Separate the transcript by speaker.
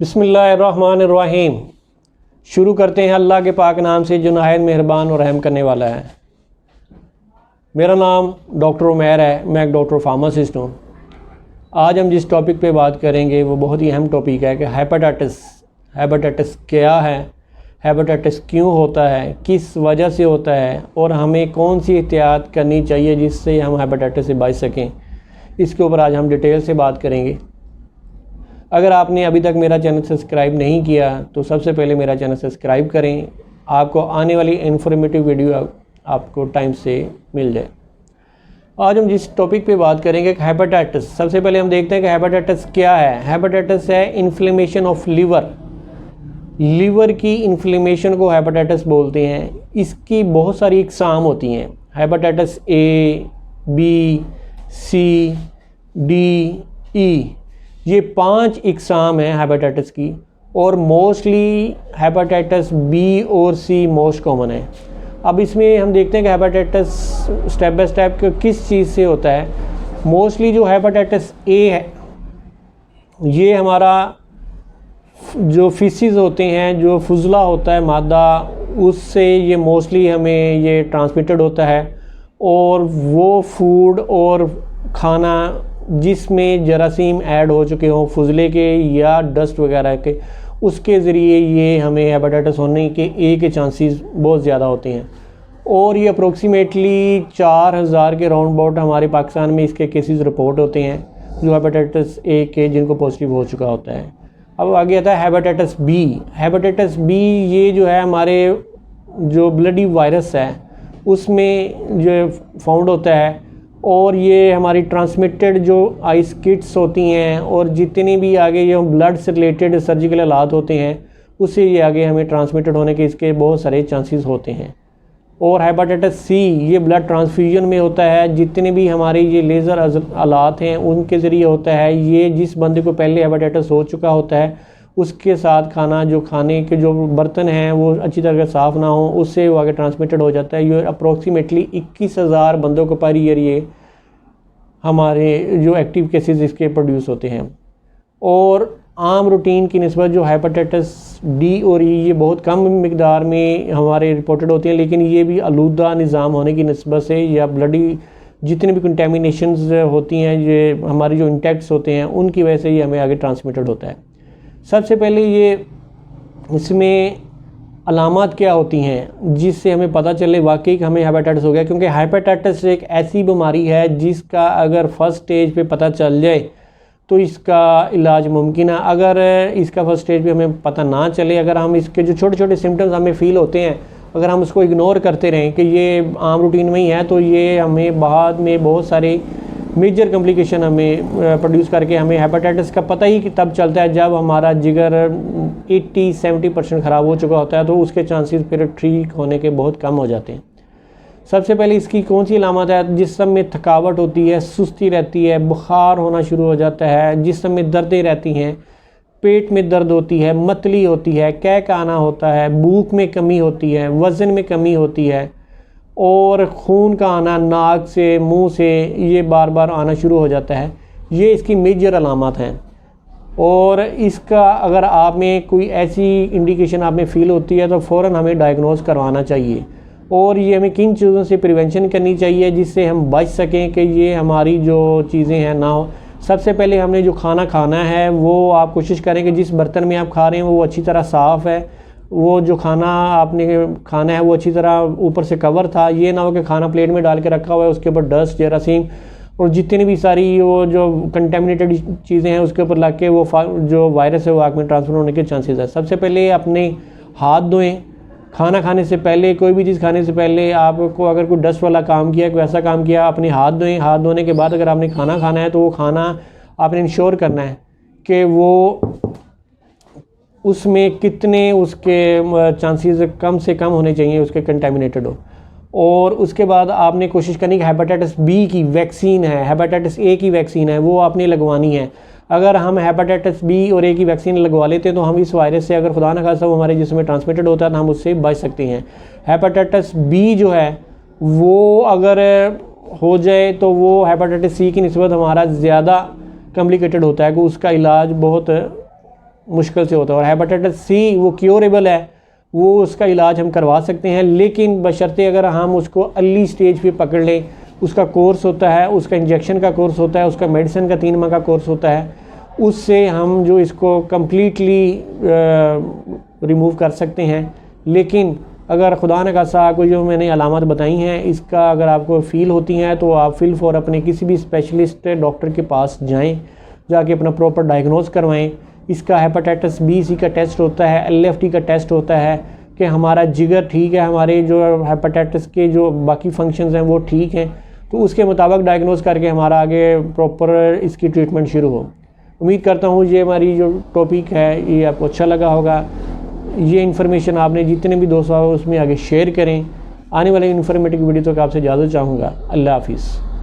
Speaker 1: बिस्मिल्लाहिर्रहमानिर्रहीम। शुरू करते हैं अल्लाह के पाक नाम से जो नहायत मेहरबान और रहम करने वाला है। मेरा नाम डॉक्टर उमैर है, मैं एक डॉक्टर फार्मासिस्ट हूँ। आज हम जिस टॉपिक पे बात करेंगे वो बहुत ही अहम टॉपिक है कि हेपेटाइटिस क्या है, हेपेटाइटिस क्यों होता है, किस वजह से होता है और हमें कौन सी एहतियात करनी चाहिए जिससे हम हेपेटाइटिस से बच सकें। इसके ऊपर आज हम डिटेल से बात करेंगे। अगर आपने अभी तक मेरा चैनल सब्सक्राइब नहीं किया तो सबसे पहले मेरा चैनल सब्सक्राइब करें, आपको आने वाली इन्फॉर्मेटिव वीडियो आपको टाइम से मिल जाए। आज हम जिस टॉपिक पे बात करेंगे हेपेटाइटिस। सबसे पहले हम देखते हैं कि हेपेटाइटिस क्या है। हेपेटाइटिस है इन्फ्लेमेशन ऑफ लीवर की इन्फ्लेमेशन को हेपेटाइटिस बोलते हैं। इसकी बहुत सारी इकसाम होती हैं। Hepatitis A, B, C, D, E, ये 5 इकसाम हैं हेपेटाइटिस की और मोस्टली हेपेटाइटिस बी और सी मोस्ट कॉमन है। अब इसमें हम देखते हैं कि हेपेटाइटिस स्टेप बाय स्टेप किस चीज़ से होता है। मोस्टली जो हेपेटाइटिस ए है ये हमारा जो फीसिस होते हैं, जो फुजला होता है मादा, उससे ये मोस्टली हमें ये ट्रांसमिटेड होता है। और वो फूड और खाना जिसमें जरासीम ऐड हो चुके हों फुजले के या डस्ट वगैरह के, उसके ज़रिए ये हमें हेपेटाइटिस होने के ए के चांसेस बहुत ज़्यादा होते हैं। और ये अप्रोक्सीमेटली 4000 के राउंड अबाउट हमारे पाकिस्तान में इसके केसेस रिपोर्ट होते हैं जो हेपेटाइटिस ए के जिनको पॉजिटिव हो चुका होता है। अब आगे आता है हेपेटाइटिस बी। हेपेटाइटिस बी ये जो है हमारे जो ब्लडी वायरस है उसमें जो फाउंड होता है और ये हमारी ट्रांसमिटेड जो आइस किट्स होती हैं और जितनी भी आगे जो ब्लड से रिलेटेड सर्जिकल हालात होते हैं उससे ये आगे हमें ट्रांसमिटेड होने के इसके बहुत सारे चांसेस होते हैं। और हेपेटाइटिस सी ये ब्लड ट्रांसफ्यूजन में होता है। जितने भी हमारे ये लेज़र हालात हैं उनके ज़रिए होता है। ये जिस बंदे को पहले हेपेटाइटिस हो चुका होता है उसके साथ खाने के जो बर्तन हैं वो अच्छी तरह साफ़ ना हो, उससे वो आगे ट्रांसमिटेड हो जाता है। ये अप्रोक्सीमेटली 21,000 बंदों को पर ईयर ये हमारे जो एक्टिव केसेस इसके प्रोड्यूस होते हैं। और आम रूटीन की निस्बत जो हेपेटाइटिस डी और ई ये बहुत कम मिकदार में हमारे रिपोर्टेड होती हैं, लेकिन ये भी आलूदा निज़ाम होने की निस्बत से या ब्लडी जितनी भी कंटेमिनेशंस होती हैं ये हमारे जो इंटेक्ट्स होते हैं उनकी वजह से ये हमें आगे ट्रांसमिटेड होता है। सबसे पहले ये इसमें अलामत क्या होती हैं जिससे हमें पता चले वाकई कि हमें हेपेटाइटिस हो गया, क्योंकि हेपेटाइटिस एक ऐसी बीमारी है जिसका अगर फर्स्ट स्टेज पे पता चल जाए तो इसका इलाज मुमकिन है। अगर इसका फर्स्ट स्टेज पे हमें पता ना चले, अगर हम इसके जो छोटे छोटे सिम्टम्स हमें फ़ील होते हैं अगर हम उसको इग्नोर करते रहें कि ये आम रूटीन में ही है, तो ये हमें बाद में बहुत सारे मेजर कॉम्प्लिकेशन हमें प्रोड्यूस करके हमें हेपेटाइटिस का पता ही तब चलता है जब हमारा जिगर 80-70% ख़राब हो चुका होता है, तो उसके चांसेस फिर ठीक होने के बहुत कम हो जाते हैं। सबसे पहले इसकी कौन सी अलामत है? जिस्म में थकावट होती है, सुस्ती रहती है, बुखार होना शुरू हो जाता है, जिस्म में दर्दें रहती हैं, पेट में दर्द होती है, मतली होती है, कैक आना होता है, भूख में कमी होती है, वज़न में कमी होती है और खून का आना नाक से मुंह से ये बार बार आना शुरू हो जाता है। ये इसकी मेजर अलामत हैं। और इसका अगर आप में कोई ऐसी इंडिकेशन आप में फ़ील होती है तो फ़ौरन हमें डायग्नोज करवाना चाहिए। और ये हमें किन चीज़ों से प्रिवेंशन करनी चाहिए जिससे हम बच सकें कि ये हमारी जो चीज़ें हैं ना हो। सबसे पहले हमने जो खाना खाना है वो आप कोशिश करें कि जिस बर्तन में आप खा रहे हैं वो अच्छी तरह साफ़ है, वो जो खाना आपने खाना है वो अच्छी तरह ऊपर से कवर था। ये ना हो कि खाना प्लेट में डाल के रखा हुआ है उसके ऊपर डस्ट, जरासीम और जितनी भी सारी वो जो कंटेमिनेटेड चीज़ें हैं उसके ऊपर लग के वो जो वायरस है वो आग में ट्रांसफ़र होने के चांसेस है। सबसे पहले अपने हाथ धोएं। खाना खाने से पहले, कोई भी चीज़ खाने से पहले आपको अगर कोई डस्ट वाला काम किया, कोई ऐसा काम किया, अपने हाथ धोएं। हाथ धोने के बाद अगर आपने खाना खाना है तो वो खाना आपने इंश्योर करना है कि वो उसमें कितने उसके चांसेस कम से कम होने चाहिए उसके कंटेमिनेटेड हो। और उसके बाद आपने कोशिश करनी कि हेपेटाइटिस बी की वैक्सीन है, हेपेटाइटिस ए की वैक्सीन है, वो आपने लगवानी है। अगर हम हेपेटाइटिस बी और ए की वैक्सीन लगवा लेते हैं तो हम इस वायरस से अगर खुदा न खास्ता वो हमारे जिस्म में ट्रांसमिटेड होता है तो हम उससे बच सकते हैं। हेपेटाइटिस बी जो है वो अगर हो जाए तो वो हेपेटाइटिस सी की निस्बत हमारा ज़्यादा कॉम्प्लिकेटेड होता है कि उसका इलाज बहुत मुश्किल से होता है। और हेपेटाइटिस सी वो क्योरेबल है, वो उसका इलाज हम करवा सकते हैं, लेकिन बशर्ते अगर हम उसको अर्ली स्टेज पे पकड़ लें। उसका कोर्स होता है, उसका इंजेक्शन का कोर्स होता है, उसका मेडिसिन का 3 माह का कोर्स होता है, उससे हम जो इसको कम्प्लीटली रिमूव कर सकते हैं। लेकिन अगर खुदा न खासा कोई जो मैंने अलामत बताई हैं इसका अगर आपको फ़ील होती हैं तो आप फिल फॉर अपने किसी भी स्पेशलिस्ट डॉक्टर के पास जाएं, जाके अपना प्रॉपर डायग्नोज करवाएं। इसका हेपेटाइटिस बी सी का टेस्ट होता है, LFT का टेस्ट होता है कि हमारा जिगर ठीक है, हमारे जो हेपेटाइटिस के जो बाकी फंक्शंस हैं वो ठीक हैं, तो उसके मुताबिक डायग्नोज करके हमारा आगे प्रॉपर इसकी ट्रीटमेंट शुरू हो। उम्मीद करता हूँ ये हमारी जो टॉपिक है ये आपको अच्छा लगा होगा। ये इन्फॉर्मेशन आपने जितने भी दोस्त हो उसमें आगे शेयर करें। आने वाले इन्फॉर्मेटिव वीडियो तक आपसे इजाज़त चाहूँगा। अल्लाह हाफिज़।